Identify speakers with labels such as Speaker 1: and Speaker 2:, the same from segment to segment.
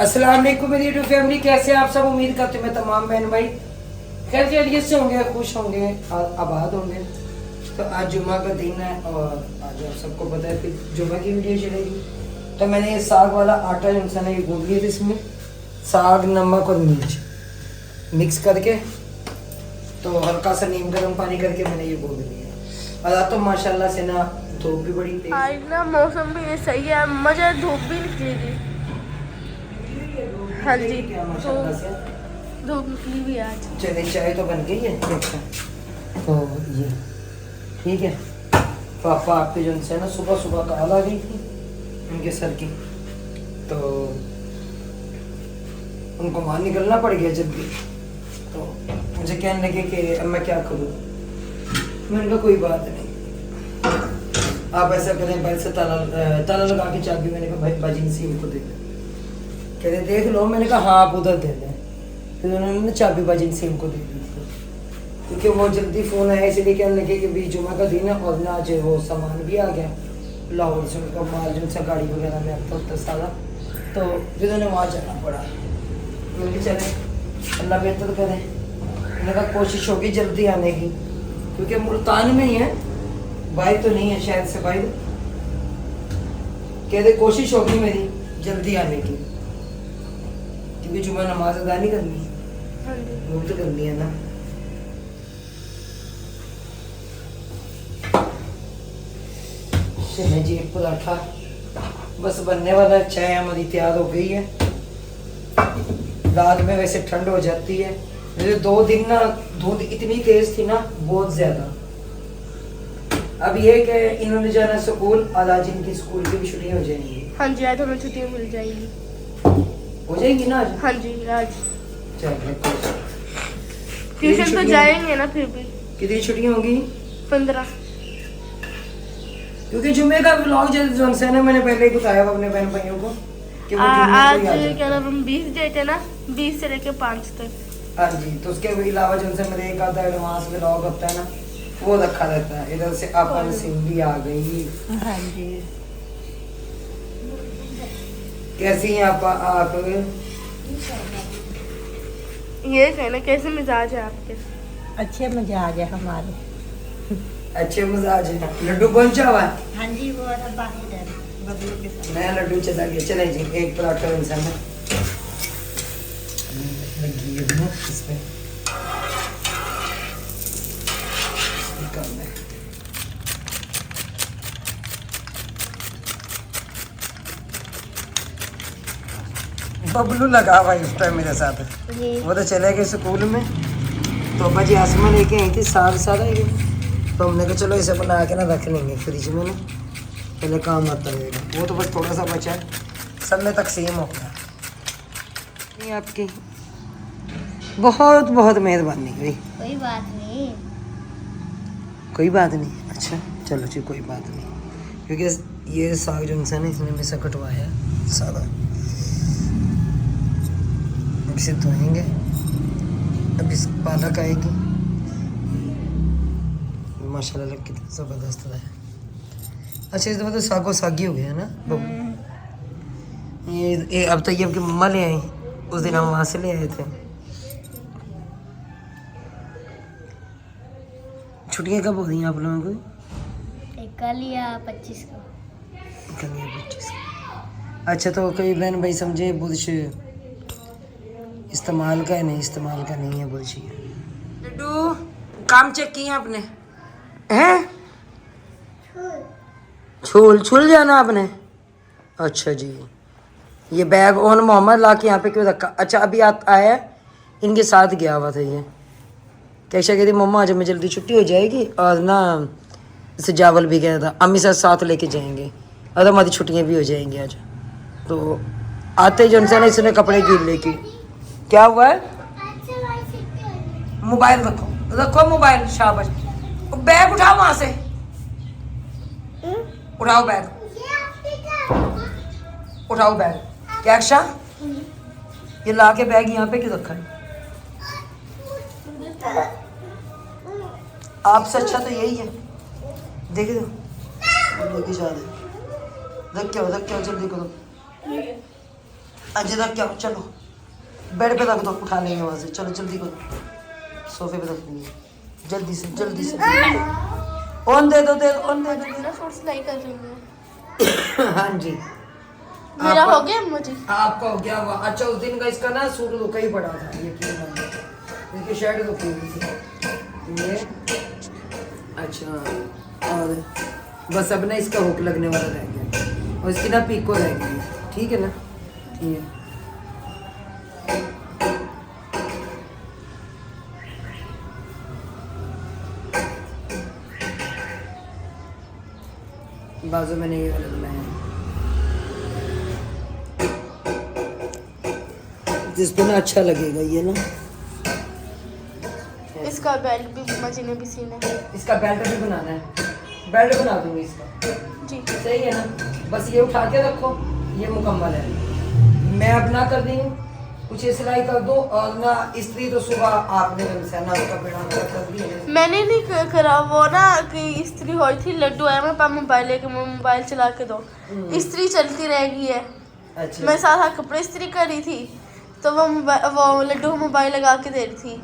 Speaker 1: अस्सलाम वालेकुम मेरी यूट्यूब फैमिली, कैसे आप सब। उम्मीद करते हैं मैं तमाम बहन भाई खैर खैरियत से होंगे, खुश होंगे और आबाद होंगे। तो आज जुम्मा का दिन है और आज आप सबको पता है फिर जुम्मे की वीडियो चलेगी। तो मैंने ये साग वाला आटा जो है ये गूंद लिया था, इसमें साग नमक और मिर्च मिक्स करके तो हल्का सा नीम गर्म पानी करके मैंने ये गूंद लिया। और तो माशाल्लाह से ना धूप भी बड़ी तेज,
Speaker 2: आज ना मौसम भी सही है, मजा धूप भी निकलेगी। हाँ जी,
Speaker 1: माशाल्लाह से
Speaker 2: धूप निकली भी आज।
Speaker 1: चले चाय तो बन गई है। अच्छा तो ये ठीक है। पापा आपके जो है ना सुबह सुबह कॉल आ गई थी उनके सर की, तो उनको वहाँ निकलना पड़ गया जल्दी। तो मुझे कहने लगे कि अब मैं क्या करूँ। मैंने कहा कोई बात नहीं, आप ऐसा करें भाई से ताला लगा के चाबी, मैंने कहा भाई बाजी से इनको दे दे। कह रहे देख लो। मैंने कहा हाँ आप उधर दे दें। फिर उन्होंने चाबी बाजी से इनको दे दी थी, क्योंकि वो जल्दी फ़ोन आया इसलिए कहने लगे कि भी जुमा का दिन है और ना आज वो सामान भी आ गया लाहौर से, उनका माल जो सा गाड़ी वगैरह में आता होता सारा, तो फिर उन्हें वहाँ जाना पड़ा। मैंने कहा चले अल्लाह बेहतर करे। मैंने कहा कोशिश होगी जल्दी आने की, क्योंकि मुल्तान में ही है, बाहर तो नहीं है शायद से बाहर। कह दे कोशिश होगी मेरी जल्दी आने की, क्योंकि जुमा नमाज अदा नहीं करनी, वो तो करनी है ना। चले जी एक पराठा बस बनने वाला है, चाय हमारी तैयार हो गई है। रात में वैसे ठंड हो जाती है, मेरे 2 दिन ना धूप इतनी तेज थी ना, बहुत ज्यादा। अब ये कि इन्होंने जाना स्कूल और आज इनकी स्कूल की भी छुट्टियां हो जाएंगी।
Speaker 2: हाँ जी, आज हमें छुट्टियाँ मिल जाएगी।
Speaker 1: हो जाएगी ना आज?
Speaker 2: हाँ जी आज
Speaker 1: चलो
Speaker 2: ट्यूशन तो जाएंगे ना, फिर भी
Speaker 1: कितनी छुट्टियां होंगी?
Speaker 2: 15।
Speaker 1: क्योंकि जुम्मे का व्लॉग जो है ना मैंने पहले ही बताया अपने बहन भाइयों को कि वो जुम्मे
Speaker 2: आज
Speaker 1: को ही आ जाता
Speaker 2: क्या
Speaker 1: है।
Speaker 2: नाम हम 20 डेट है ना, 20 से लेके 5 तक।
Speaker 1: हाँ जी, तो उसके अलावा जो है मेरे एक आधा एडवांस व्लॉग होता है ना, वो रखा रहता है। इधर से अपन सिंधी आ गई।
Speaker 2: हाँ जी,
Speaker 1: कैसी हैं आप?
Speaker 2: ये कहना कैसे मिजाज है आपके?
Speaker 3: अच्छे मिजाज है हमारे।
Speaker 1: अच्छे मजाज है। लड्डू पहुंचा हुआ है?
Speaker 3: हाँ जी, वो है बाहर है बदलू के साथ।
Speaker 1: नया लड्डू चला गया। चले जी एक पराठा इंसान है लगी है ना इसमें कम है। बबलू लगा हुआ इस टाइम मेरे साथ। वो तो चले गए स्कूल में, तो अब्बा जी आसमा लेके आई थी साग सारा ये, तो हमने कहा चलो इसे बना के ना रख लेंगे फ्रिज में ना, पहले काम आता रहेगा। वो तो बस थोड़ा सा बचा है, सब में तकसीम हो गया। नहीं आपकी बहुत बहुत मेहरबानी हुई।
Speaker 3: कोई बात नहीं।
Speaker 1: कोई बात नहीं। अच्छा चलो जी कोई बात नहीं, क्योंकि ये साग जो इंसान है इसने में से कटवाया है सारा। अब इसे धोएंगे, अब इस पालक आएगी माशाल्लाह कितना ज़बरदस्त है। अच्छा इस दफ़ा तो सागो सागी हो गया है ना। ये अब तो ये आपकी मम्मा ले आई, उस दिन हम वहाँ से ले आए थे। छुट्टियाँ कब हो रही हैं आप लोगों को?
Speaker 3: कल या 25 को।
Speaker 1: कल या 25 को। अच्छा तो कोई बहन भाई समझे बुर्श इस्तेमाल का है, नहीं इस्तेमाल का नहीं है बुर्श। लड्डू काम चेक किए आपने हैं? छूल जाना आपने? अच्छा जी, ये बैग ओन मोहम्मद ला के यहाँ पे क्यों रखा? अच्छा अभी आया इनके साथ गया हुआ था ये। कैसा कहती मम्मा आज हमें जल्दी छुट्टी हो जाएगी और ना इसे जावल भी गया था, अम्मी साथ लेके जाएंगे और हमारी छुट्टियाँ भी हो जाएंगी आज। तो आते जो ना इसने कपड़े गिर लेके। क्या हुआ है? मोबाइल रखो रखो मोबाइल। शाबाश, बैग उठाओ वहाँ से, उठाओ बैग, उठाओ बैग। क्या अच्छा ये ला के बैग यहाँ पे क्यों रखा है? आपसे अच्छा तो यही है। देखे दो लेके जा रहे, रख के आओ जल्दी करो। अजय क्या, चलो बेड पे रख दो, उठा लेंगे वहाँ से, चलो जल्दी करो, सोफे पे रख देंगे, जल्दी से जल्दी से। ऑन दे दो, ऑन दे दो।
Speaker 2: मैं सूट सिलाई कर रही हूँ।
Speaker 1: हाँ जी,
Speaker 2: मेरा हो गया मुझे।
Speaker 1: आपका हो गया हुआ। अच्छा उस दिन का इसका ना सूट रुका ही पड़ा था, यकीन मानिए, इसकी शर्ट रुकी हुई थी ये। अच्छा और बस अब ना इसका हुक लगने वाला रह गया और इसकी ना पीको रह गई, ठीक है ना। ये बाजू में नहीं वाला बनाया जिस पे ना अच्छा लगेगा ये ना।
Speaker 2: इसका बेल्ट भी मजे ने भी सीना है।
Speaker 1: इसका बेल्ट भी बनाना है, बेल्ट बना दूंगी इसका,
Speaker 2: जी
Speaker 1: सही है ना। बस ये उठा के रखो, ये मुकम्मल है। मैं अब ना कर दी हूँ कुछ ये सिलाई कर दो, और ना इस्त्री तो सुबह आपने से ना उसका बेड़ा कर दी है।
Speaker 2: मैंने नहीं करा वो ना कि इस्त्री हुई थी, लड्डू आया मेरे पास मोबाइल लेके, मैं मोबाइल चला के दो, इस्त्री चलती रह गई है।
Speaker 1: अच्छा
Speaker 2: मैं साथ कपड़े इस्त्री कर रही थी तो वो लड्डू मोबाइल लगा के दे रही थी,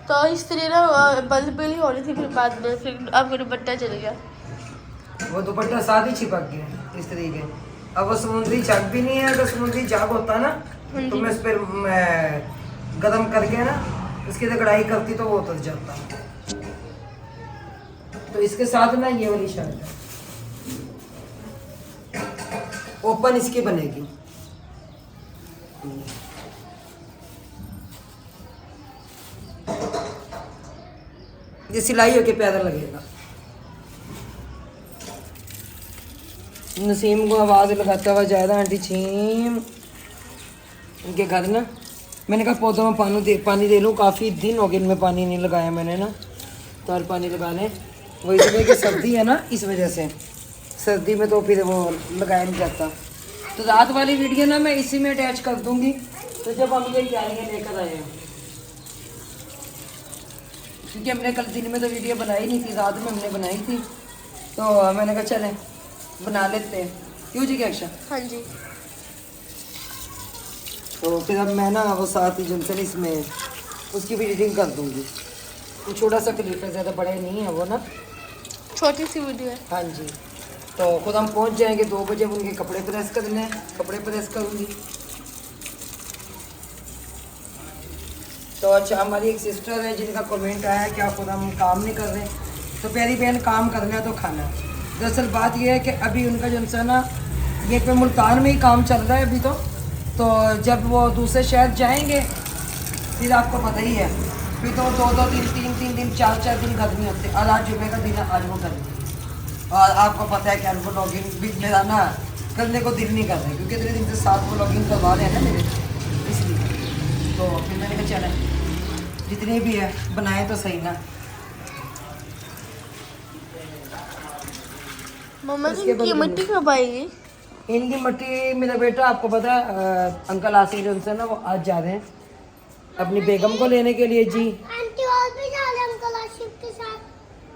Speaker 2: तो इस्त्री ना बिल ही हो रही थी। फिर बाद में फिर अब मेरा दुपट्टा चल गया,
Speaker 1: वो दुपट्टा साथ ही चिपक गया इस्त्री के। अब वो समुद्री झाग भी नहीं है, अगर समुद्री झाग होता ना तो मैं इस पर गरम करके ना इसकी कढ़ाई करती तो वो उतर जाता। तो इसके साथ ना ये वाली शर्ट है, ओपन इसकी बनेगी। ये सिलाई होके प्यारा लगेगा। नसीम को आवाज़ लगाता हुआ ज़्यादा, आंटी छीम उनके घर ना, मैंने कहा पौधों में पानी दे लूँ, काफ़ी दिन हो गए इनमें पानी नहीं लगाया मैंने ना, तो और पानी लगा लें। वो इसलिए कि सर्दी है ना, इस वजह से सर्दी में तो फिर वो लगाया नहीं जाता। तो रात वाली वीडियो ना मैं इसी में अटैच कर दूँगी, तो जब हम ये क्यारियाँ लेकर आए हैं, क्योंकि हमने कल दिन में तो वीडियो बनाई नहीं थी, रात में हमने बनाई थी, तो मैंने कहा चलें बना लेते हैं, क्यों जी क्या अच्छा।
Speaker 2: हाँ जी।
Speaker 1: तो फिर अब मैं ना वो साथ ही जंक्शन इसमें उसकी भी एडिटिंग कर दूँगी। वो छोटा सा क्लिप है, ज़्यादा बड़े नहीं है वो ना,
Speaker 2: छोटी सी वीडियो है।
Speaker 1: हाँ जी। तो खुद हम पहुँच जाएंगे 2 बजे, उनके कपड़े प्रेस करने हैं, कपड़े प्रेस करूँगी। तो अच्छा हमारी एक सिस्टर है जिनका कमेंट आया कि आप खुद हम काम नहीं कर रहे, तो प्यारी बहन काम करना है तो खाना। दरअसल बात यह है कि अभी उनका जो है ना ये पे मुल्तान में ही काम चल रहा है अभी, तो जब वो दूसरे शहर जाएंगे फिर आपको पता ही है, फिर तो 2-2 3 दिन 4 दिन घर नहीं होते। और आज जुमे का दिन है, आज वो करेंगे। और आपको पता है कि उनको लॉगिन भी मेरा ना करने को दिल नहीं कर रहा है, क्योंकि इतने दिन से 7 वो लॉगिन करवा रहे हैं ना मेरे, इसलिए। तो फिर मैंने कहा चलें जितनी भी है बनाए तो सही ना।
Speaker 2: मम्मा जी इनकी मिट्टी कब आएगी?
Speaker 1: इनकी मट्टी मेरा बेटा आपको पता है अंकल आसिफ जो उनसे ना वो आज जा रहे हैं अपनी बेगम को लेने के लिए जी।
Speaker 3: आंटी और भी जा रहे हैं अंकल आशिफ के साथ।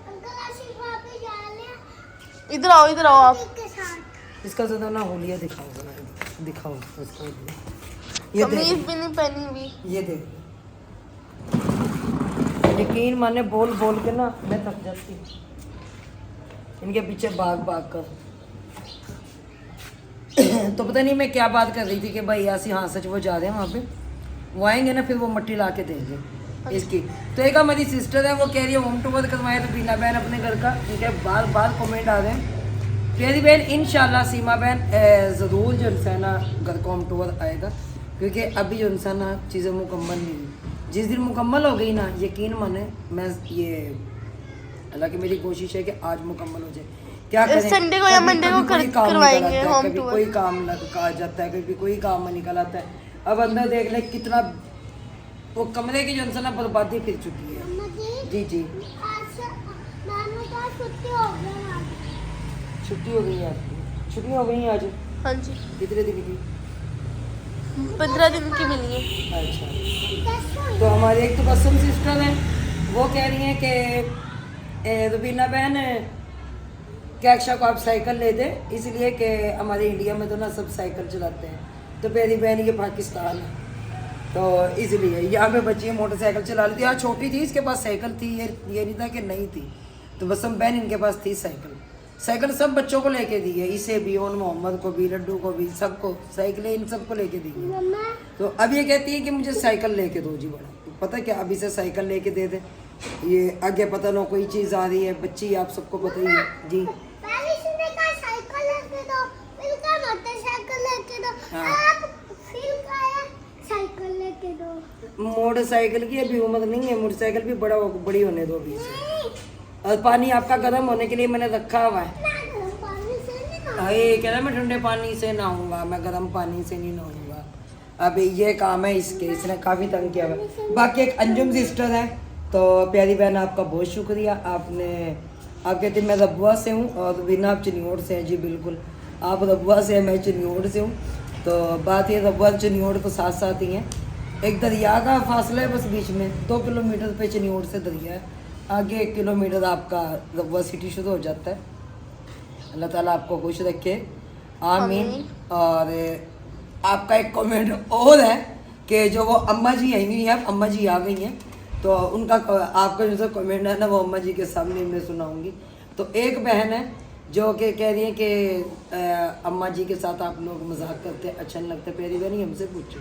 Speaker 3: अंकल आशिफ वहाँ पे जा रहे हैं।
Speaker 2: इधर आओ आप।
Speaker 3: के साथ।
Speaker 1: इसका ज़्यादा ना होलिया दिखाओ इसका।
Speaker 2: कमीज भी नहीं पहनी हुई।
Speaker 1: ये देख, यकीन माने बोल बोल के ना मैं थक जाती हूँ इनके पीछे भाग कर। तो पता नहीं मैं क्या बात कर रही थी कि भाई यासी, हाँ सच वो जा रहे हैं वहाँ पे, वो आएंगे ना फिर वो मट्टी ला के देंगे इसकी। तो एक हमारी सिस्टर है वो कह रही है होम टूर करवाए तो बीना बहन अपने घर का, ठीक है, बार कमेंट आ रहे हैं। प्यारी बहन इंशाल्लाह सीमा बहन ज़रूर जो है ना घर को होम टूर आएगा, क्योंकि अभी जो इंसान ना चीज़ें मुकम्मल नहीं हुई। जिस दिन मुकम्मल हो गई ना यकीन माने मैं ये हालांकि मेरी कोशिश है कि आज मुकम्मल हो जाए। क्या करें,
Speaker 2: संडे को या मंडे को करवाएंगे होम टूर।
Speaker 1: कोई काम आ जाता है, कभी कोई काम में निकल आता है। अब अंदर देख ले कितना वो कमरे की जो ना बर्बादी फिर चुकी है। जी जी छुट्टी हो गई है आपकी? छुट्टी हो गई है आज?
Speaker 2: हाँ जी।
Speaker 1: कितने दिन की?
Speaker 2: 15 दिन की मिली है।
Speaker 1: अच्छा, तो हमारे एक तो कसम सिस्टर है वो कह रही हैं कि रुबीना बहन क्या अक्षा को आप साइकिल ले दें, इसलिए कि हमारे इंडिया में तो ना सब साइकिल चलाते हैं, तो प्यारी बहन ये पाकिस्तान है, तो इसलिए यहाँ पे बच्ची मोटरसाइकिल चला लेती। हाँ छोटी थी, इसके पास साइकिल थी, ये नहीं था कि नहीं थी। तो बस हम बहन इनके पास थी साइकिल सब बच्चों को लेके दी है, इसे भी और मोहम्मद को भी, लड्डू को भी, सबको साइकिलें इन सबको लेके दी है।
Speaker 3: मम्मा
Speaker 1: तो अब ये कहती है कि मुझे साइकिल लेके दो जी। बड़ा पता क्या, अभी से साइकिल लेके दे दे, ये आगे पता ना कोई चीज़ आ रही है बच्ची, आप सबको पता ही है जी।
Speaker 3: पहले इसने कहा साइकिल लेके दो, फिर कहा मोटरसाइकिल लेके दो,
Speaker 1: हाँ।
Speaker 3: आप फिर कहा साइकिल लेके दो।
Speaker 1: मोटरसाइकिल की अभी उम्र नहीं है, मोटरसाइकिल भी बड़ी होने दो अभी से।
Speaker 3: नहीं,
Speaker 1: और पानी आपका गर्म होने के लिए मैंने रखा हुआ है।
Speaker 3: ना गर्म पानी से नहीं नहाना।
Speaker 1: अरे कह रहा मैं ठंडे पानी से नहाऊंगा, मैं गर्म पानी से नहीं नहाऊंगा। अब ये काम है इसके, इसने काफ़ी तंग किया हुआ है। बाकी एक अंजुम सिस्टर है, तो प्यारी बहन आपका बहुत शुक्रिया। आप कहते मैं रबुआ से हूँ और बिना आप चिन्योड़ से हैं जी। बिल्कुल आप रबुआ से हैं, मैं चिन्योड़ से हूँ। तो बात ये रबुआ चिन्योड़ तो साथ साथ ही हैं, एक दरिया का फासला है बस बीच में, 2 किलोमीटर पे चिन्योड़ से दरिया है, आगे 1 किलोमीटर आपका रबुआ सिटी शुरू हो जाता है। अल्लाह ताला आपको खुश रखे, आमीन। और आपका एक कमेंट और है कि जो वो अम्मा जी आई हुई हैं, अम्मा जी आ गई हैं, तो उनका आपका जो सा कमेंट है ना वो अम्मा जी के सामने मैं सुनाऊंगी। तो एक बहन है जो कि कह रही है कि अम्मा जी के साथ आप लोग मजाक करते हैं, अच्छा नहीं लगता। प्यारी बहन हमसे पूछो,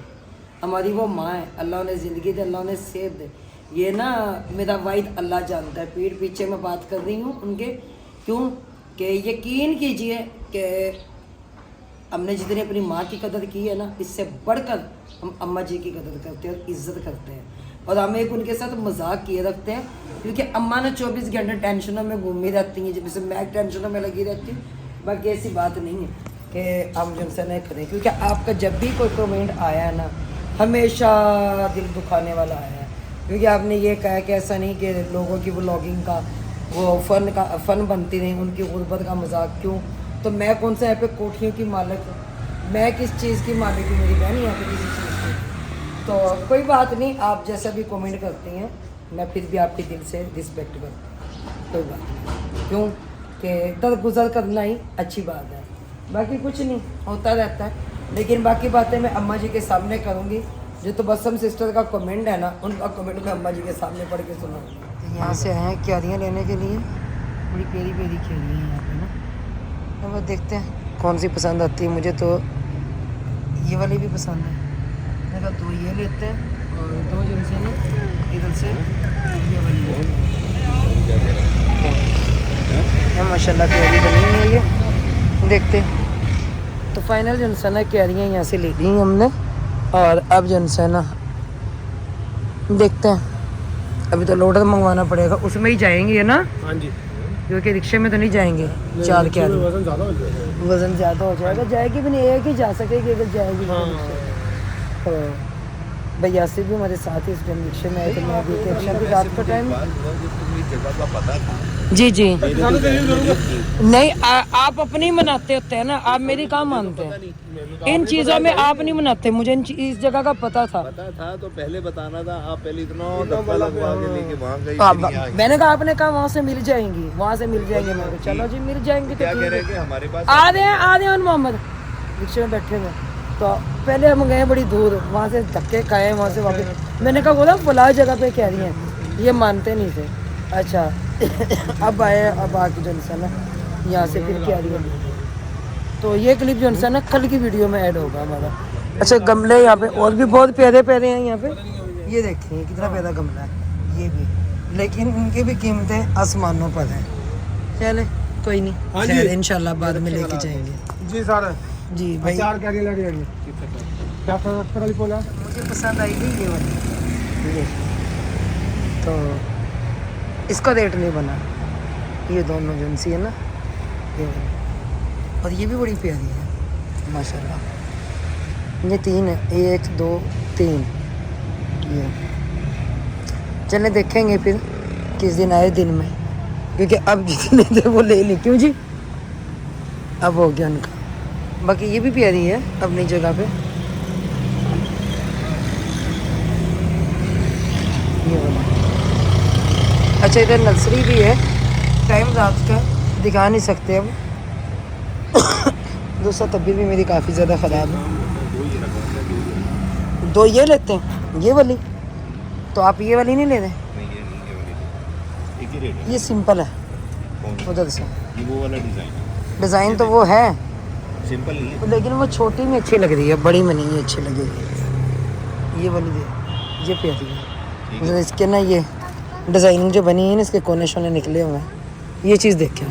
Speaker 1: हमारी वो माँ है, अल्लाह ने ज़िंदगी दे, अल्लाह ने सेहत दे। ये ना मेरा वाहिद अल्लाह जानता है, पीठ पीछे मैं बात कर रही हूँ उनके, क्यों कि यकीन कीजिए कि हमने जितनी अपनी माँ की कदर की है ना, इससे बढ़कर हम अम्मा जी की कदर करते हैं और इज़्ज़त करते हैं। और हम एक उनके साथ मजाक किए रखते हैं, क्योंकि अम्मा ना 24 घंटे टेंशनों में घूमी रहती हैं, जैसे मैं टेंशनों में लगी रहती हूँ। बाकी ऐसी बात नहीं है कि हम जिनसे नहीं करें, क्योंकि आपका जब भी कोई कमेंट आया है ना, हमेशा दिल दुखाने वाला आया है। क्योंकि आपने ये कहा कि ऐसा नहीं कि लोगों की व्लॉगिंग का वो फ़न बनती नहीं, उनकी गुर्बत का मजाक क्यों। तो मैं कौन सा यहाँ पे कोठियों की मालिक हूँ, मैं किस चीज़ की मालिक हूँ, मेरी बहन यहाँ पे किसी चीज़ की। तो कोई बात नहीं, आप जैसा भी कमेंट करती हैं मैं फिर भी आपके दिल से रिस्पेक्ट करता हूँ, कोई बात नहीं, क्यों कि दरगुजर करना ही अच्छी बात है। बाकी कुछ नहीं होता रहता है, लेकिन बाकी बातें मैं अम्मा जी के सामने करूँगी। जो तो बसम सिस्टर का कमेंट है ना, उनका कमेंट मैं अम्मा जी के सामने पढ़ के सुनाऊँगी। यहाँ से आए हैं क्यारियाँ लेने के लिए, बड़ी प्यारी प्यारी खेली हैं यहाँ पे ना। अब देखते हैं कौन सी पसंद आती है। मुझे तो ये वाली भी पसंद है, मैंने कहा 2 ये लेते हैं और 2 जो से ना इधर से ये वाली है। माशाल्लाह क्यारी बनी हुई है ये, देखते हैं। तो फाइनल जो है ना क्यारियाँ यहाँ से ले ली हमने, और अब जो है ना देखते हैं। अभी तो लोडर मंगवाना पड़ेगा, उसमें ही जाएंगे ना।
Speaker 4: हाँ जी,
Speaker 1: क्योंकि रिक्शे में तो नहीं जाएंगे, 4 क्यारी
Speaker 4: वजन ज़्यादा हो जाएगा।
Speaker 1: वज़न ज़्यादा हो जाएगा। जाएगी भी नहीं, एक ही जा सकेगी अगर जाएगी। तो भैया से भी हमारे साथ ही इस टाइम रिक्शे में आए थे, मैं अभी रिक्शा भी रात का टाइम। जी जी नहीं, आप अपनी मनाते होते हैं ना, आप मेरी कहाँ मानते हैं। इन चीज़ों में आप नहीं मनाते, मुझे इस जगह का पता था
Speaker 4: तो पहले बताना था। आप पहले इतना धक्का लगवा के लेके वहाँ गई,
Speaker 1: तो
Speaker 4: फिर यहाँ आई।
Speaker 1: मैंने कहा आपने कहा वहाँ से मिल जाएंगी, वहाँ से मिल जाएंगे। मैं कहा चलो जी मिल जाएंगे। तो
Speaker 4: क्या
Speaker 1: ठीक
Speaker 4: कह
Speaker 1: है।
Speaker 4: रहे हैं कि हमारे पास
Speaker 1: आ रहे हैं मोहम्मद रिक्शे में बैठे हुए। तो पहले हम गए बड़ी दूर, वहाँ से धक्के खाए, वहाँ से वापस। मैंने कहा बोला फलां जगह पे कह रही हैं, ये मानते नहीं थे। अच्छा अब आए, अब आके जो है ना यहाँ से फिर क्या रही है। तो ये क्लिप जो है ना कल की वीडियो में ऐड होगा हमारा। अच्छा गमले यहाँ पे और भी बहुत प्यारे प्यारे हैं यहाँ पे, ये देखिए कितना प्यारा गमला है ये भी, लेकिन इनकी भी कीमतें आसमानों पर हैं। चले कोई नहीं,
Speaker 4: हाँ जी।
Speaker 1: शायद इंशाल्लाह बाद में लेके जाएंगे।
Speaker 4: जी सर,
Speaker 1: जी भाई,
Speaker 4: चार क्या लगे क्या वाली बोला?
Speaker 1: मुझे पसंद आई थी ये वाली, ये तो इसका रेट नहीं बना। ये दोनों एजेंसी है ना, ये वाली। और ये भी बड़ी प्यारी है माशाल्लाह। ये 3 है, 1 2 3। ये चले देखेंगे फिर किस दिन आए दिन में, क्योंकि अब जितने थे वो ले ली। क्यों जी, अब हो गया उनका। बाकी ये भी प्यारी है अपनी जगह पे। ये वाला अच्छा, इधर नर्सरी भी है। टाइम रात का दिखा नहीं सकते अब। दोस्तों तबीयत भी मेरी काफ़ी ज़्यादा ख़राब है। दो ये लेते हैं, ये वाली। तो आप ये वाली नहीं ले रहे?
Speaker 4: नहीं ये नहीं, ये वाली एक ही रेट है।
Speaker 1: ये सिंपल है
Speaker 4: कौन
Speaker 1: उधर से।
Speaker 4: ये वो वाला डिज़ाइन है,
Speaker 1: डिज़ाइन तो वो है,
Speaker 4: सिंपल नहीं है।
Speaker 1: लेकिन वो छोटी में अच्छी लग रही है, बड़ी में नहीं अच्छी लगेगी। ये वाली दे, ये प्यारी है।
Speaker 4: ठीक
Speaker 1: मतलब
Speaker 4: है।
Speaker 1: इसके ना ये डिज़ाइनिंग जो बनी है ना, इसके कोने शोने निकले हुए हैं, ये चीज़ देखें।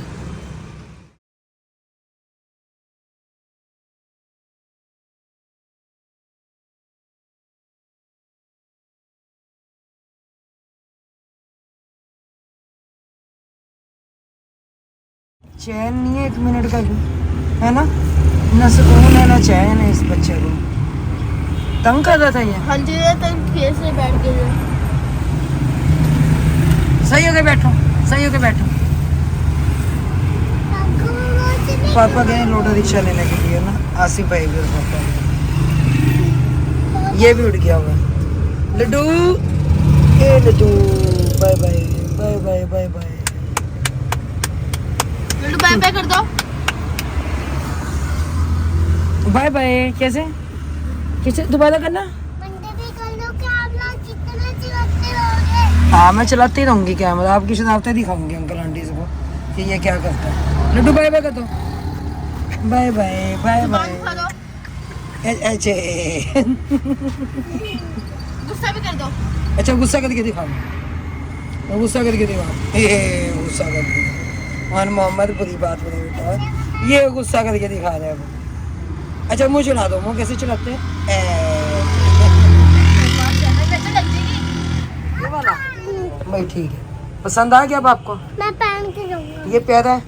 Speaker 1: चैन नहीं है 1 मिनट का भी, है ना? ना सुकून है ना चैन है इस बच्चे को। तंग कर रहा था ये।
Speaker 2: हाँ जी, तो खेल से बैठ गए।
Speaker 1: सही होके बैठो, सही होके बैठो। पापा गए लोटा रिक्शा लेने के लिए ना, आसिफ भाई भी और पापा। ये भी उड़ गया हुआ है। लड्डू, ए Laddu, bye bye bye bye bye bye.
Speaker 2: Laddu bye bye कर दो।
Speaker 1: Bye bye. कैसे कैसे दोबारा करना?
Speaker 3: मंडे भी कर लो कि आप लोग कितना चलाते रहोगे।
Speaker 1: हाँ मैं चलाती रहूँगी कैमरा, आपकी शरारतें दिखाऊंगी अंकल आंटी को कि ये क्या करता है। लड्डू बाय बाय कर दो। Bye bye bye bye.
Speaker 2: खा दो।
Speaker 1: अच्छे
Speaker 2: गुस्सा भी कर दो।
Speaker 1: अच्छा गुस्सा करके दिखाओ, गुस्सा करके दिखाओ। ये गुस्सा करके मान मोहम्मद बुरी बात बोले बेटा, ये गुस्सा करके दिखा रहे हैं अब। अच्छा मुँह चला दो, मुँह कैसे चलाते हैं? ये वाला भाई ठीक है। पसंद आ गया अब आपको?
Speaker 3: मैं पहन के जाऊंगा,
Speaker 1: ये प्यारा है,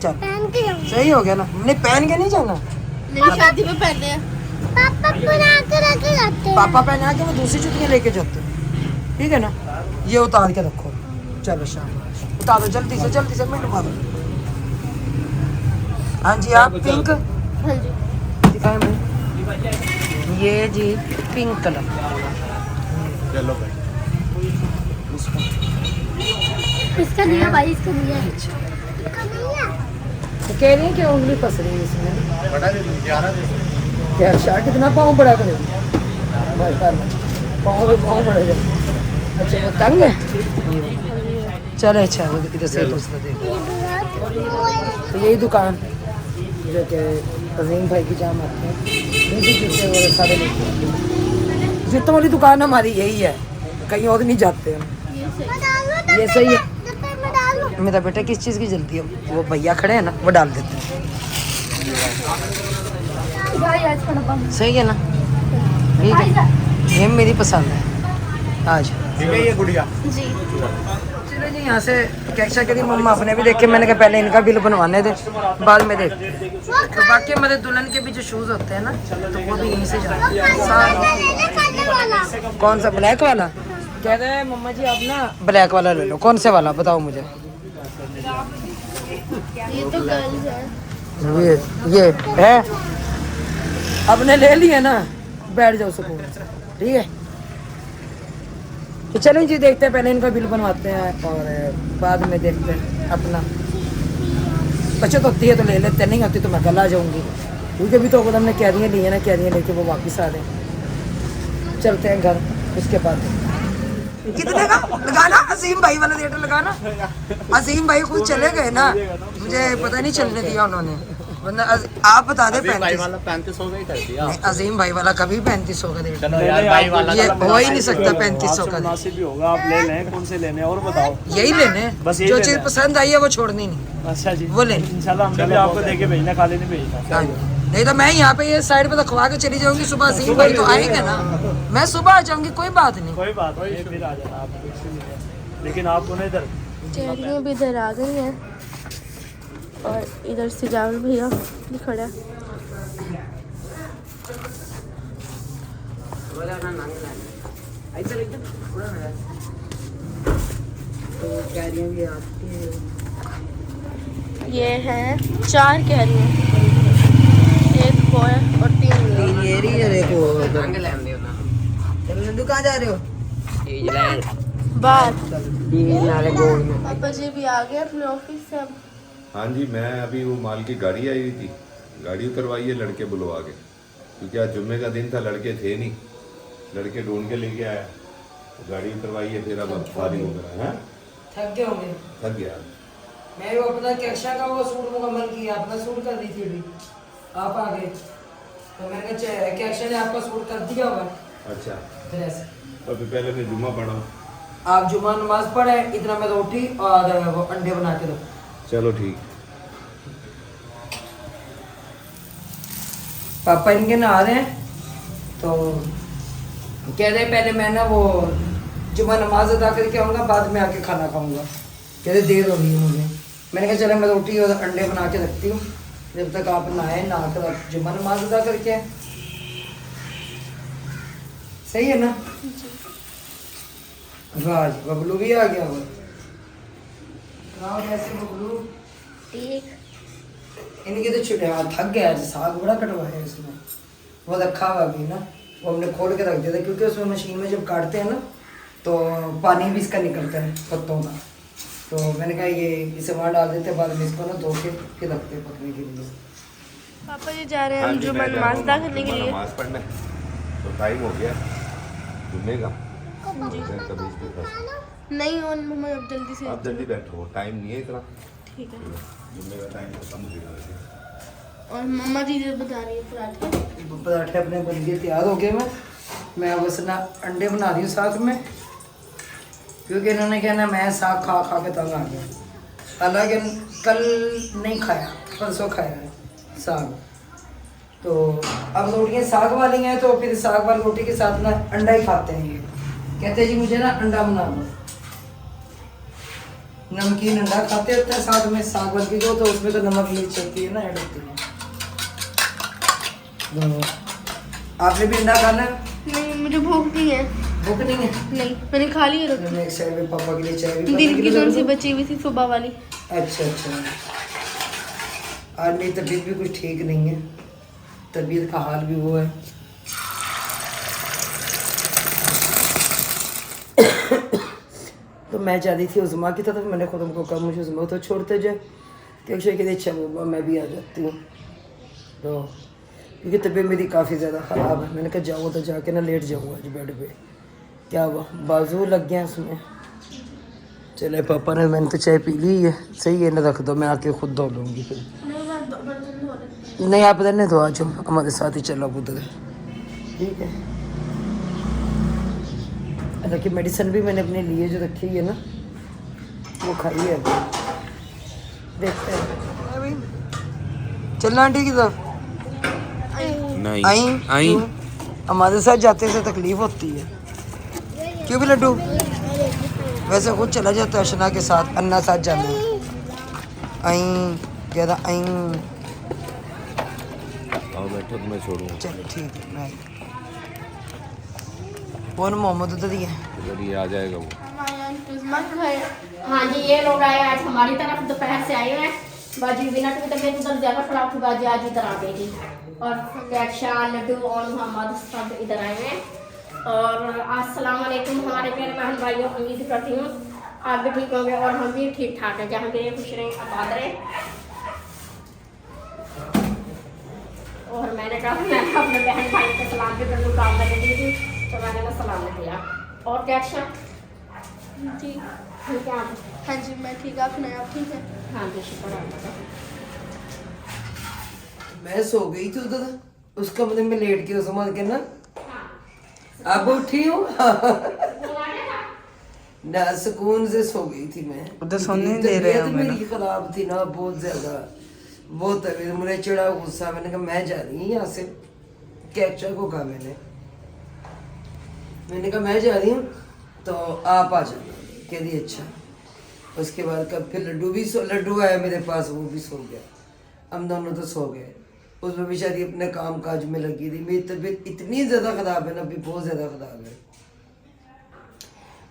Speaker 1: चल
Speaker 3: पहन के जाऊंगा।
Speaker 1: सही हो गया ना। नहीं पहन के नहीं जाना,
Speaker 2: मेरी शादी में पहनने हैं।
Speaker 3: पापा बना के रखे जाते हैं।
Speaker 1: पापा पहना के वो दूसरी जुतियाँ लेके जाते हैं, ठीक है ना? ये उतार के रखो, चलो शाम उतार दो जल्दी से मैं उतार दो। हाँ जी आप पिंक
Speaker 2: हाँ जी।
Speaker 1: दिखाएं मुझे। ये जी पिंक कलर।
Speaker 4: चलो भाई
Speaker 3: इसका नहीं है भाई, इसका नहीं है। इसका नहीं है।
Speaker 1: तो कह रही है कि उंगली फंस रही है इसमें।
Speaker 4: बड़ा दे दो, 11 दे दो।
Speaker 1: क्या शर्ट इतना पाँव बड़ा करे, पाँव बड़े जाए। अच्छा वो तंग है। चलो अच्छा इधर से दूसरा देखो। तो यही दुकान जो कि अजीम भाई की जाम आते हैं, यही जूते वगैरह सारे लेते हैं। जूतों वाली दुकान हमारी यही है, कहीं और नहीं जाते हम। ये सही है।
Speaker 3: डब्बे में डालो।
Speaker 1: मेरा बेटा किस चीज़ की जल्दी है? वो भैया खड़े हैं ना, वो डाल देते हैं। सही है ना? ठीक है, ये मेरी पसंद है आज।
Speaker 4: ठीक है ये गुड़िया।
Speaker 2: जी।
Speaker 1: चलो जी यहाँ से कैसा करी मम्मा अपने भी देखे, मैंने कहा पहले इनका बिल बनवाने दे, बाद में देख। तो बाकी हमारे दुल्हन के भी जो शूज़ होते हैं ना, तो वो भी यहीं से जाते हैं।
Speaker 3: खाने वाला।
Speaker 1: कौन सा? ब्लैक वाला कह रहे हैं मम्मा जी, आप ना ब्लैक वाला ले लो। कौन से वाला बताओ मुझे?
Speaker 2: ये तो गर्ल्स है।
Speaker 1: ये है, आपने ले लिया ना, बैठ जाओ सुकून से, ठीक है? तो चलें जी देखते हैं, पहले इनका बिल बनवाते हैं और बाद में देखते हैं अपना। बचत होती है तो ले लेते हैं, नहीं होती तो मैं कल आ जाऊँगी, क्योंकि अभी तो अगर हमने कैरियाँ ली है ना, कैरियाँ लेके वो वापस आ रहे हैं। चलते हैं घर, उसके बाद कितने का लगाना? अजीम भाई वाला थिएटर लगाना। अजीम भाई खुद चले गए ना, मुझे पता नहीं चलने दिया उन्होंने, वरना आप बता दे।
Speaker 4: 3500 का ही कर दिया।
Speaker 1: नहीं, अजीम भाई वाला कभी 3500 का थिएटर,
Speaker 4: चलो यार भाई वाला
Speaker 1: ये हो ही नहीं सकता 3500 का।
Speaker 5: मुनासिब भी होगा, आप ले लें। कौन से लेने और बताओ।
Speaker 1: यही लेने,
Speaker 5: बस यही
Speaker 1: जो
Speaker 5: लेना
Speaker 1: चीज़
Speaker 5: है।
Speaker 1: पसंद आई है वो छोड़नी नहीं।
Speaker 5: अच्छा जी,
Speaker 1: वो लें।
Speaker 5: इंशाल्लाह हमने भी आपको देके भेजना, खाली नहीं भेजना।
Speaker 1: हाँ, नहीं तो मैं यहाँ पे ये साइड पे रखवा के चली जाऊंगी। सुबह अजीम भाई तो आएंगे ना, मैं सुबह आ जाऊंगी, कोई बात नहीं।
Speaker 5: कोई बात नहीं, फिर आ जाना आप, इसीलिए। लेकिन आपको ना इधर
Speaker 2: चैरियाँ भी इधर आ गई हैं और इधर से जावल भैया भी खड़ा है। ये हैं 4 कैरियाँ, एक बॉय और 3 गर्ल।
Speaker 1: कहाँ जा रहे हो?
Speaker 2: बात
Speaker 1: नाले गोल में।
Speaker 2: पापा जी भी आ गए अपने ऑफिस से। अब
Speaker 6: हाँ जी, मैं अभी वो माल की गाड़ी आई हुई थी, गाड़ी उतरवाई है लड़के बुलवा के, क्योंकि आज जुम्मे का दिन था, लड़के थे नहीं, लड़के ढूंढ के लेके आया, तो गाड़ी उतरवाई है, फिर अब फारिग हो गया है।
Speaker 1: थक गए होंगे।
Speaker 6: थक गया।
Speaker 1: मैं वो अपना कैक्षा का वो सूट मुकम्मल किया, अपना सूट कर दी थी अभी, आप आ गए तो मैंने कहा कैक्षा ने आपका सूट कर दिया होगा।
Speaker 6: अच्छा,
Speaker 1: फिर ऐसे
Speaker 6: तो फिर पहले मैं जुम्मा पढ़ा।
Speaker 1: आप जुम्मा नमाज पढ़े, इतना मैं रोटी और वो अंडे बना के दो।
Speaker 6: चलो ठीक।
Speaker 1: पापा इनके नहा रहे हैं, तो कह रहे पहले मैं ना वो जुम्मा नमाज अदा करके आऊँगा, बाद में आके खाना खाऊंगा। कह रहे देर हो रही है मुझे। मैंने कहा चलो मैं रोटी और अंडे बना के रखती हूँ, जब तक आप नहाए, नहा कर आप जुम्मा नमाज अदा करके आए। सही है ना? वाह जी, बबलू भी आ गया। वो कैसे बबलू?
Speaker 3: ठीक।
Speaker 1: इनकी तो छुट्टियाँ, थक गया आज, साग बड़ा कटवाया इसमें, वो रखा हुआ भी ना, वो हमने खोल के रख दिया था, क्योंकि उसमें मशीन में जब काटते हैं ना तो पानी भी इसका निकलता है पत्तों का, तो मैंने कहा ये इसे वहाँ डाल देते, बाद में इसको ना धो के फिर रखते हैं पकने के लिए।
Speaker 2: पापा जी जा रहे हैं
Speaker 6: हाँ
Speaker 2: हम
Speaker 6: जी,
Speaker 2: जुम्मा
Speaker 6: मैं जा
Speaker 2: नमाज
Speaker 6: रहा
Speaker 2: अदा
Speaker 6: हूँ
Speaker 2: करने के
Speaker 6: जुम्मा
Speaker 2: लिए।
Speaker 6: नमाज पढ़ने, तो टाइम हो गया जुम्मे का।
Speaker 2: नहीं और मम्मा अब जल्दी से।
Speaker 6: आप जल्दी बैठो, टाइम नहीं है इतना,
Speaker 2: ठीक है।
Speaker 6: जुम्मे का टाइम खत्म हो गया।
Speaker 2: और मम्मा जी बता रही है पराठे।
Speaker 1: पराठे अपने बन गए, तैयार हो गए। मैं बस ना अंडे बना रही हूँ साथ में, क्योंकि इन्होंने कहना मैं साग खा खा के तंग आ गया। हालांकि कल नहीं खाया, परसों खाया है साग, तो अब रोटियाँ साग वाली हैं, तो फिर साग वाली रोटी के साथ ना अंडा ही खाते हैं। ये कहते हैं जी मुझे ना अंडा बना दो, नमकीन अंडा खाते होते हैं साथ में, साग वाली जो तो उसमें तो नमक मिर्च होती है ना, ऐड होती है। तो आपने भी अंडा खाना?
Speaker 2: नहीं मुझे भूख नहीं है।
Speaker 1: भूख नहीं है?
Speaker 2: नहीं मैंने खा ली है रोटी।
Speaker 1: मैंने एक साइड में पापा के लिए चाय भी
Speaker 2: दिन की कौन सी बची हुई थी सुबह वाली।
Speaker 1: अच्छा अच्छा, आज मेरी तबीयत भी कुछ ठीक नहीं है, तबीयत का हाल भी वो है। तो मैं चाहती थी उज़मा की तरफ, मैंने खुद उनको कहा मुझे उज़मा तो छोड़ते जाए, कि अक्षय कहते अच्छा वो मैं भी आ जाती हूँ, तो क्योंकि तबीयत मेरी काफ़ी ज़्यादा ख़राब है। मैंने कहा जाओ तो जाके ना लेट जाऊँगा आज बेड पे, क्या हुआ बाजू लग गया उसमें। चले पापा ने, मैंने तो चाय पी ली है, सही है ना, रख दो, मैं आके खुद धो लूँगी फिर। नहीं आप रहने दो, आज हमारे साथ ही चलो उधर, ठीक है। हालांकि मेडिसिन भी मैंने अपने लिए जो रखी है ना, वो खाई है अभी, देखते हैं। चलना आंटी की तरफ
Speaker 6: नहीं
Speaker 1: आई हमारे साथ जाते से तकलीफ होती है, क्यों भी लड्डू? वैसे खुद चला जाता है अशना के साथ, अन्ना साथ जाना है। आई कहता आई,
Speaker 6: आओ बैठो तो मैं छोड़ूंगा।
Speaker 1: चलो ठीक है, मैं कौन मोहम्मद उधर ही है?
Speaker 6: इधर ही आ जाएगा वो।
Speaker 7: हाँ जी, ये लोग आए आज हमारी तरफ, दोपहर से आए हैं। बाजी बिना की तबीयत उधर ज़्यादा खराब थी, बाजी आज इधर आ गई थी, और लैक्शा लड्डू और मोहम्मद सब इधर आए हैं। और अस्सलाम वालेकुम हमारे प्यारे बहन भाइयों, उम्मीद करती हूँ आप भी ठीक होंगे और हम भी ठीक ठाक हैं, जहाँ भी खुश रहें, आबाद रहें। और मैंने कहा मैं अपने बहन भाई को सलाम भी कर दूँ, काम करने दी थी, तो मैंने ना सलाम किया। और क्या अच्छा
Speaker 2: जी
Speaker 7: ठीक है आप?
Speaker 2: हाँ जी मैं ठीक, आप सुनाए आप ठीक है?
Speaker 7: हाँ जी शुक्र है।
Speaker 1: मैं सो गई थी उधर, उस कमरे में लेट के उस के ना, अब उठी हूँ ना, सुकून से सो गई थी मैं।
Speaker 8: उधर सोने नहीं दे रहे
Speaker 1: तबीयत मेरी खराब थी ना, बहुत ज्यादा, बहुत तबीयत मुझे चिड़ा गुस्सा। मैंने कहा मैं जा रही हूँ यहाँ से, कैप्चर को कहा मैंने कहा मैं जा रही हूँ तो आप आ जाना, कह दी अच्छा। उसके बाद कब फिर लड्डू आया मेरे पास, वो भी सो गया, हम दोनों तो सो गए। उसमें बेचारी अपने काम काज में लगी थी। मेरी तबीयत इतनी ज़्यादा ख़राब है ना, अभी बहुत ज़्यादा ख़राब है।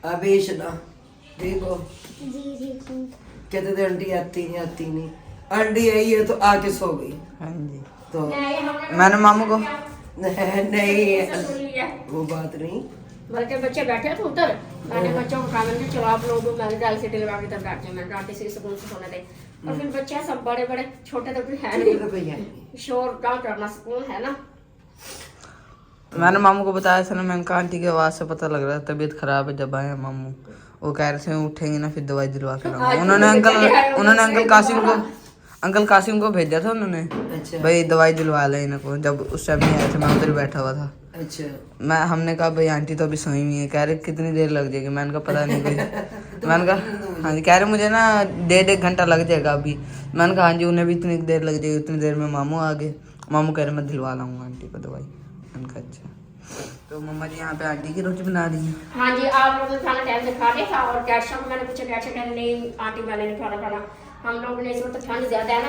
Speaker 1: अभी शना देखो कहते थे आंटी आती नहीं, आंटी आई है तो आके सो गई।
Speaker 8: हाँ जी,
Speaker 1: तो
Speaker 8: मैंने मामू को
Speaker 1: नहीं वो बात नहीं,
Speaker 7: बल्कि बच्चे बैठे थे उधर, मैंने बच्चों को कहा मैंने जवाब लो दो, मैंने डाल से डिलवा के तब बैठे, मैंने डांटी से सुकून से सोने दे। और फिर बच्चे सब बड़े बड़े छोटे तो कोई है नहीं, शोर क्या करना, सुकून है ना।
Speaker 8: मैंने मामू को बताया था ना, मैंने कहा आंटी की आवाज़ से पता लग रहा है तबीयत खराब है। जब आए मामू वो कह रहे थे उठेंगे ना फिर दवाई दिलवा कर आऊंगा। उन्होंने अंकल कासिम को भेजा था उन्होंने,
Speaker 1: अच्छा
Speaker 8: भाई दवाई दिलवा ले इनको। जब उस टाइम नहीं आए थे मैं उधर बैठा हुआ था।
Speaker 1: अच्छा
Speaker 8: हमने कहा भाई आंटी तो अभी सोई हुई है। कह रहे कितनी देर लग जाएगी? मैंने कहा पता नहीं भाई। मैंने कहा हाँ जी। कह रहे मुझे ना 1.5 घंटा लग जाएगा अभी। मैंने कहा हाँ जी उन्हें भी इतनी देर लग जाएगी। उतनी देर में मामू आ गए। मामू कह रहे मैं दिलवा लाऊंगा आंटी को दवाई। मैंने कहा अच्छा। तो मम्मा जी यहाँ पे आंटी की रोटी बना रही हैं।
Speaker 7: हाँ जी, आप लोगों ने खाना टाइम से खा लिया था। और कैशा को मैंने पूछा, कैशा कहने नहीं आंटी मैंने नहीं खाना। हम लोग ने इस वक्त ठंड ज़्यादा है ना,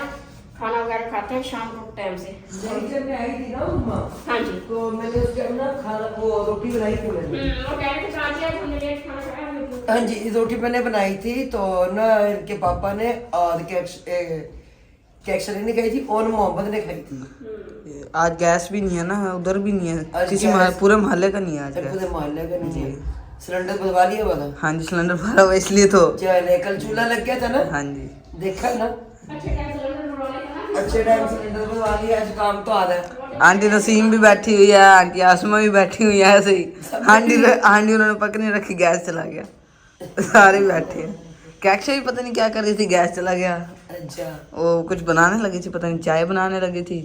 Speaker 7: खाना वगैरह खाते हैं शाम को टाइम से।
Speaker 1: जब मैं आई थी ना मम्मा,
Speaker 7: हाँ जी,
Speaker 1: तो मैंने उस टाइम ना खाना वो रोटी बनाई थी मैंने।
Speaker 7: वो कह रहे थे आज यार हमने लेट खाना खाया।
Speaker 1: हाँ जी, रोटी मैंने बनाई थी तो ना इनके पापा ने और कैक्शा ने खाई थी और मोहम्मद ने खाई थी।
Speaker 8: आज गैस भी नहीं है ना, उधर भी नहीं है,
Speaker 1: आज
Speaker 8: किसी
Speaker 1: गैस-
Speaker 8: पूरे मोहल्ले का नहीं है आज
Speaker 1: पूरे
Speaker 8: गैस।
Speaker 1: मोहल्ले का नहीं है। सिलेंडर बनवा लिया वाला।
Speaker 8: हाँ जी सिलेंडर भरा हुआ इसलिए तो।
Speaker 1: चले कल चूल्हा लग गया था ना।
Speaker 8: हाँ जी
Speaker 1: देखा ना,
Speaker 7: अच्छे टाइम सिलेंडर बनवाने का ना।
Speaker 1: अच्छे टाइम सिलेंडर बनवा लिया। आज काम तो आ रहा है।
Speaker 8: आंटी नसीम भी बैठी हुई है, आंटी आसमा भी बैठी हुई है ऐसे ही। आंटी उन्होंने पकड़ नहीं रखी, गैस चला गया। सारे बैठे हैं। कैक्शा भी पता नहीं क्या कर रही थी, गैस चला गया।
Speaker 1: अच्छा
Speaker 8: वो कुछ बनाने लगी थी, पता नहीं चाय बनाने लगी थी,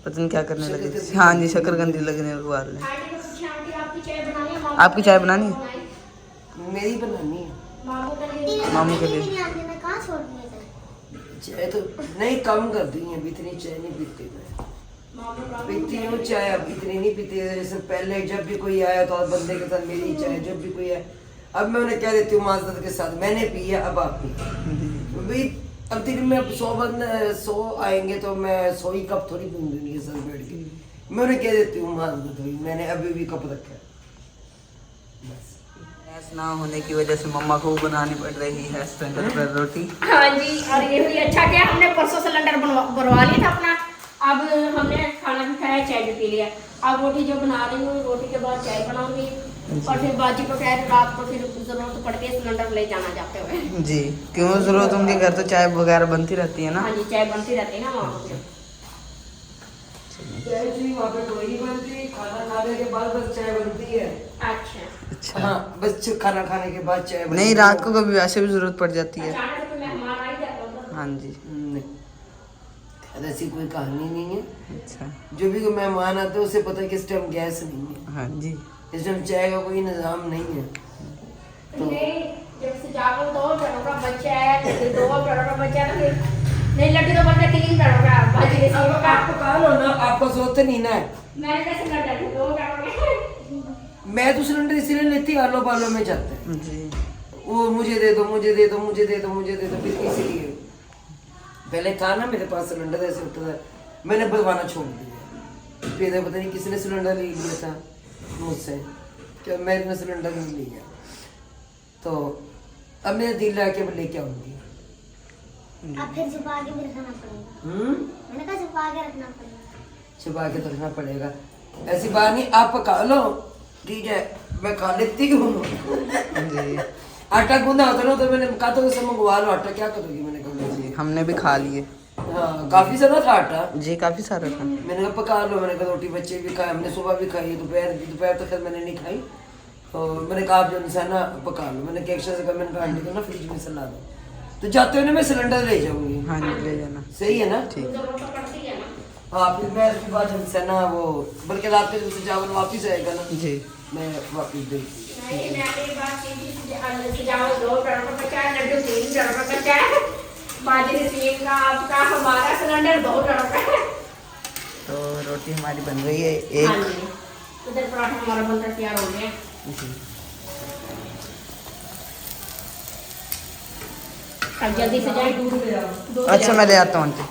Speaker 8: पता नहीं क्या करने लगी थी। हाँ जी शकरकंदी लगने लगवा रहे।
Speaker 7: आंटी को पूछा, आंटी आपकी चाय बनानी है?
Speaker 8: आपकी चाय बनानी है?
Speaker 1: मेरी बनानी है।
Speaker 7: मामू के लिए।
Speaker 8: मामू के लिए।
Speaker 3: नहीं आती, मैं कहाँ छोड़ दिया था?
Speaker 1: चाय तो नहीं कम कर दी है, अभी इतनी चाय नहीं पीती मैं। पीती हूँ चाय, अब इतनी नहीं पीती। जैसे पहले जब भी कोई आया तो बंदे के साथ मेरी चाय, जब भी कोई आया अब मैं उन्हें कह देती हूँ माजरत के साथ मैंने पी है अब आप पी। भाई अब दिन में 100 आएंगे तो मैं 100 ही कप थोड़ी पीऊंगी उनके साथ बैठ के। मैं उन्हें कह देती हूँ माजरत हुई, मैंने अभी भी कप रखा है।
Speaker 8: गैस ना होने की वजह से मम्मा को बनानी पड़ रही है सिलेंडर पर रोटी।
Speaker 7: हाँ जी, और ये भी अच्छा किया हमने परसों सिलेंडर बनवा लिया था अपना। अब हमने खाना भी खाया, चाय भी पी लिया। अब रोटी जो बना रही हूँ, रोटी के बाद चाय बनाऊंगी और फिर बाजी को कह रही रात को फिर जरूरत पड़ती है सिलेंडर ले जाना जाते हुए।
Speaker 8: जी क्यों जरूरत, उनके घर तो चाय वगैरह बनती रहती है ना।
Speaker 7: हाँ जी, चाय बनती रहती है ना वहाँ पे।
Speaker 1: चाय जी वहाँ पे कोई नहीं बनती, खाना खाने के बाद बस चाय बनती है।
Speaker 7: अच्छा,
Speaker 8: अच्छा
Speaker 1: हाँ बस खाना खाने के बाद चाय बनती
Speaker 8: नहीं,
Speaker 1: है।
Speaker 8: रात को कभी वैसे भी जरूरत पड़ जाती है।
Speaker 7: अचानक से मेहमान आ ही जाता होता।
Speaker 8: हाँ जी
Speaker 1: नहीं, ऐसी कोई कहानी नहीं है।
Speaker 8: अच्छा
Speaker 1: जो भी कोई मेहमान आते हैं उसे पता है कि इस टाइम गैस नहीं है,
Speaker 8: हाँ जी
Speaker 1: इस टाइम चाय का कोई निजाम नहीं है।
Speaker 7: नहीं, जब से जागो 2 घरों का बच्चा है, जैसे 2 घरों का बच्चा है तो फिर नहीं लड़की तो बनता 3 घरों का बाजी
Speaker 1: अब
Speaker 7: रेसिपी का।
Speaker 1: आपको कहा लो ना, आपको जरूरत नहीं ना है।
Speaker 7: मैंने कैसे कर डाली 2 घरों में।
Speaker 1: मैं तो सिलेंडर इसीलिए लेती आलो पालो में जाते हैं।
Speaker 8: जी
Speaker 1: वो मुझे दे दो मुझे दे दो मुझे दे दो मुझे दे दो, फिर इसीलिए पहले था ना मेरे पास सिलेंडर ऐसे होता था, मैंने बनवाना छोड़ दिया। फिर पता नहीं किसने सिलेंडर ले लिया था मुझसे, क्या मैंने सिलेंडर नहीं लिया। तो अब मेरा दिल रहा कि मैं लेके आऊंगी।
Speaker 3: अब फिर छुपा के भी रखना पड़ेगा। मैंने कहा छुपा के रखना पड़ेगा।
Speaker 1: छुपा के तो रखना पड़ेगा, ऐसी बात नहीं। आप पका लो ठीक है, मैं खा लेती हूँ।
Speaker 8: जी
Speaker 1: आटा गूंदा होता ना तो मैंने कहा तो उसे मंगवा लो आटा, क्या करोगी मैंने कहा जी।
Speaker 8: हमने भी खा लिए।
Speaker 1: हाँ काफी ज्यादा था आटा,
Speaker 8: जी काफी सारा था।
Speaker 1: मैंने कहा पका लो। मैंने कहा रोटी बच्चे भी खाए, हमने सुबह भी खाई, दोपहर तो खैर मैंने नहीं खाई। तो मैंने कहा आप जो निशाना पका लो। मैंने कैक्शा से कहा, मैंने कहा आंटी को ना फ्रिज में से ला दो, तो जाते हुए ना मैं सिलेंडर ले जाऊंगी।
Speaker 8: हाँ जी ले जाना।
Speaker 1: सही है ना।
Speaker 8: ठीक
Speaker 7: जरूरत तो पड़ती है ना।
Speaker 1: हाँ फिर मैं उसके बाद हमसे ना वो बल्कि रात में जब चावल वापिस आएगा ना
Speaker 8: जी
Speaker 1: मैं वापिस दे दूँगी।
Speaker 7: नहीं, मैं ये बात की थी सजाओ 2 घरों का बच्चा है, लड्डू 3 घरों का बच्चा है, बाजी रेसिपी का आपका, हमारा सिलेंडर 2 घरों का है।
Speaker 8: तो रोटी हमारी बन रही है
Speaker 7: हाँ
Speaker 8: एक।
Speaker 7: जी, उधर पराठा हमारा बनकर तैयार हो गया।
Speaker 8: जी
Speaker 7: अब जल्दी से जाए दूध
Speaker 8: अच्छा मैं ले आता हूँ आंटी।